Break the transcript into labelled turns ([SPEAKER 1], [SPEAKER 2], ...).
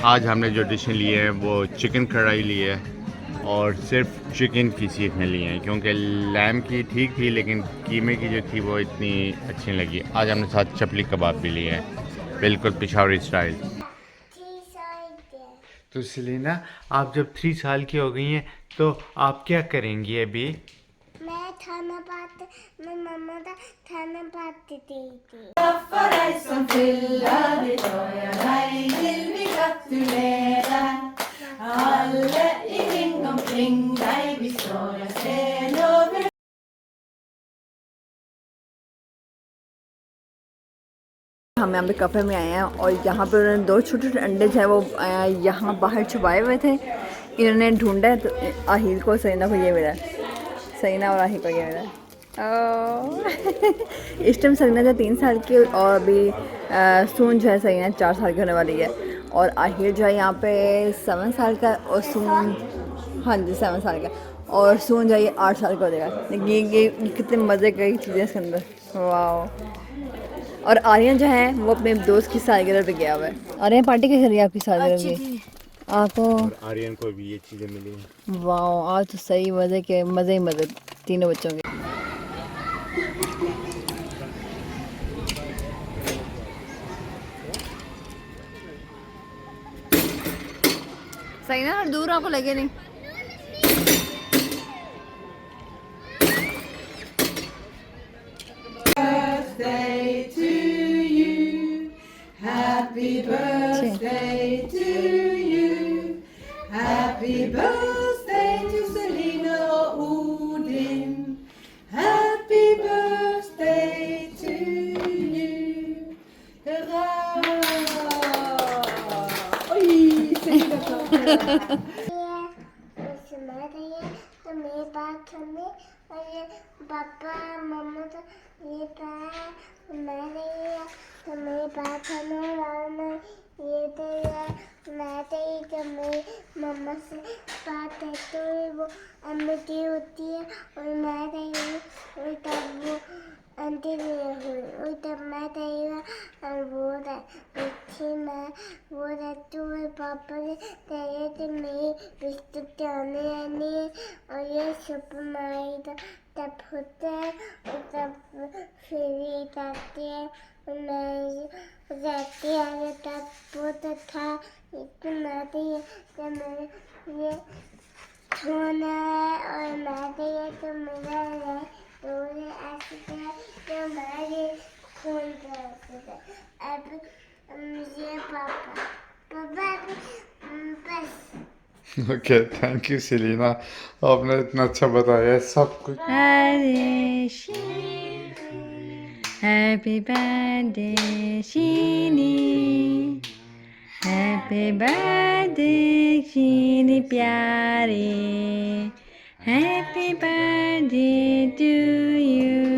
[SPEAKER 1] आज हमने जो डिशें ली है वो चिकन कढ़ाई ली है और सिर्फ चिकन की सीखें ली हैं, क्योंकि लैम की ठीक थी लेकिन कीमे की जो थी वो इतनी अच्छी नहीं लगी। आज हमने साथ चपली कबाब भी लिए हैं, बिल्कुल पिशावरी स्टाइल। तो सेलिना, आप जब 3 साल की हो गई हैं तो आप क्या करेंगी अभी?
[SPEAKER 2] मैं खाना पाते मैं मम्मा का खाना पाते थी।
[SPEAKER 3] हम यहाँ पे कैफ़े में आए हैं और यहाँ पर उन्होंने 2 छोटे छोटे अंडे जो है वो यहाँ बाहर छुपाए हुए थे। इन्होंने ढूंढा है तो आहिर को, सईना को ये मिला, सईना और आहिर को ये मिला। इस टाइम सईना जो 3 साल की और अभी सून जो है सईना 4 साल की होने वाली है और आहिर जो है यहाँ पे 7 साल का और सून, हाँ जी 7 साल का, और सून जो है ये 8 साल का हो जाएगा। लेकिन ये कितने मज़े की चीज़ें इसके अंदर, वाह। और आर्यन जो है वो अपने दोस्त की सालगिरह पे गया हुआ है। आर्यन पार्टी कैसे रही आपकी सालगिरह की? आपको?
[SPEAKER 1] और आर्यन को भी ये चीज़ें मिली हैं।
[SPEAKER 3] वाह, आज तो सही मज़े के मज़े ही मज़े तीनों बच्चों के। सही ना, दूर आपको लगे नहीं।
[SPEAKER 4] Happy birthday to you. Happy birthday to Selina Odin. Happy birthday to you. Hurra! Oi, Selina.
[SPEAKER 2] तो मेरे पास हमें और ये पापा मम्मा तो ये पास मैं रही है तो मेरे पास हमें और ये तो मैं तो ये तो मेरी मम्मा से बात है तो वो अम्मी होती है और मैं रही हूँ और तब वो आंटी नहीं हुई और तब मैं रही हूँ और वो थी मैं वो रहती हूँ पापा ने तेरे तो मेरी बिस्कुट आने आनी है और ये सुपर मार्केट तब होता है और तब फिर ये जाती है और मैं जाती है तब वो तो था लेकिन आती है तो मेरे ये सोना है और मैं ये तो मेरा है तो ये ऐसे तो मैं ये फोन करते अब ये पापा पापा बस।
[SPEAKER 1] ओके, थैंक यू सेलिना, आपने इतना अच्छा बताया है सब कुछ।
[SPEAKER 3] हैप्पी बर्थडे शीनी, हैप्पी बर्थडे शीनी प्यारे, हैप्पी बर्थडे टू यू।